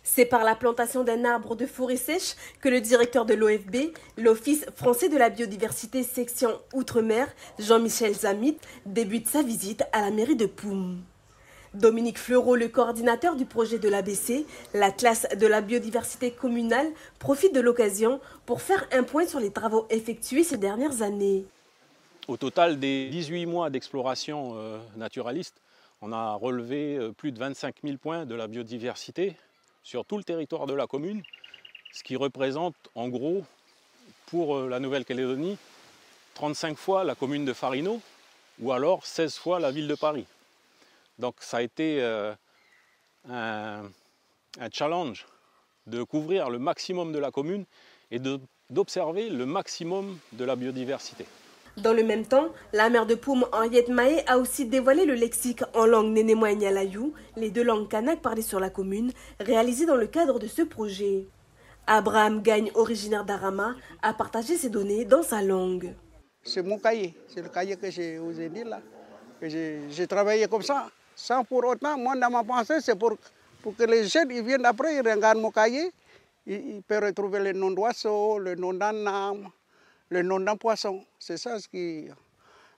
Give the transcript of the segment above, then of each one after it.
C'est par la plantation d'un arbre de forêt sèche que le directeur de l'OFB, l'Office français de la biodiversité section Outre-mer, Jean-Michel Zamit, débute sa visite à la mairie de Poum. Dominique Fleureau, le coordinateur du projet de l'ABC, la classe de la biodiversité communale, profite de l'occasion pour faire un point sur les travaux effectués ces dernières années. Au total des 18 mois d'exploration naturaliste, on a relevé plus de 25 000 points de la biodiversité sur tout le territoire de la commune, ce qui représente en gros pour la Nouvelle-Calédonie 35 fois la commune de Farino ou alors 16 fois la ville de Paris. Donc ça a été un challenge de couvrir le maximum de la commune et d'observer le maximum de la biodiversité. Dans le même temps, la maire de Poum, Henriette Mahé, a aussi dévoilé le lexique en langue nénémois et Nialayou, les deux langues kanak parlées sur la commune, réalisé dans le cadre de ce projet. Abraham Gagne, originaire d'Arama, a partagé ces données dans sa langue. C'est mon cahier, c'est le cahier que je vous ai dit là, que j'ai travaillé comme ça. Sans pour autant, moi dans ma pensée, c'est pour que les jeunes ils viennent après, ils regardent mon cahier, ils peuvent retrouver les noms d'oiseaux, le nom d'un âme, le nom d'un poisson. C'est ça ce qui...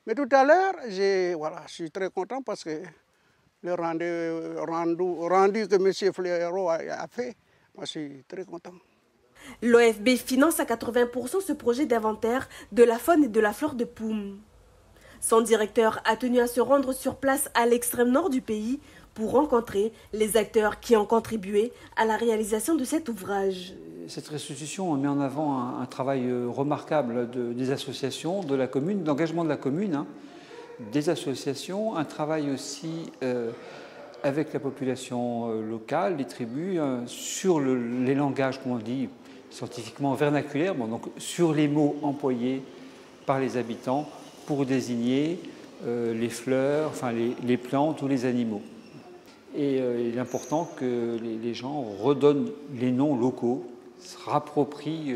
Mais tout à l'heure, je suis très content parce que le rendu que M. Fleureau a fait, moi je suis très content. L'OFB finance à 80% ce projet d'inventaire de la faune et de la flore de Poum. Son directeur a tenu à se rendre sur place à l'extrême nord du pays pour rencontrer les acteurs qui ont contribué à la réalisation de cet ouvrage. Cette restitution met en avant un travail remarquable des associations, de la commune, d'engagement de la commune, des associations, un travail aussi avec la population locale, les tribus, sur les langages, comme on dit scientifiquement vernaculaires, donc sur les mots employés par les habitants pour désigner les fleurs, enfin les plantes ou les animaux. Et il est important que les gens redonnent les noms locaux, se rapproprient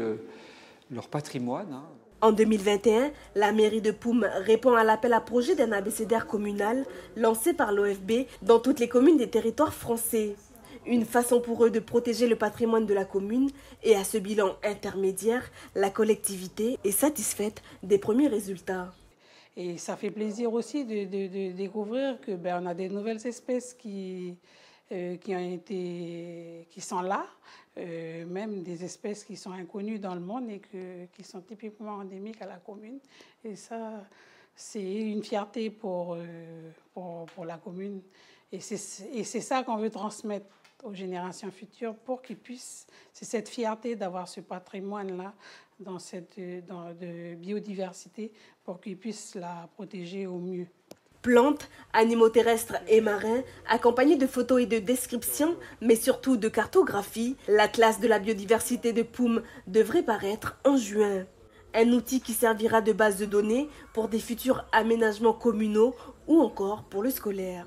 leur patrimoine. En 2021, la mairie de Poum répond à l'appel à projet d'un abécédaire communal lancé par l'OFB dans toutes les communes des territoires français. Une façon pour eux de protéger le patrimoine de la commune, et à ce bilan intermédiaire, la collectivité est satisfaite des premiers résultats. Et ça fait plaisir aussi de découvrir que on a des nouvelles espèces qui sont là, même des espèces qui sont inconnues dans le monde et qui sont typiquement endémiques à la commune. Et ça, c'est une fierté pour la commune. Et c'est ça qu'on veut transmettre aux générations futures pour qu'ils puissent, c'est cette fierté d'avoir ce patrimoine-là de biodiversité pour qu'ils puissent la protéger au mieux. Plantes, animaux terrestres et marins, accompagnés de photos et de descriptions, mais surtout de cartographie, l'Atlas de la biodiversité de Poum devrait paraître en juin. Un outil qui servira de base de données pour des futurs aménagements communaux ou encore pour le scolaire.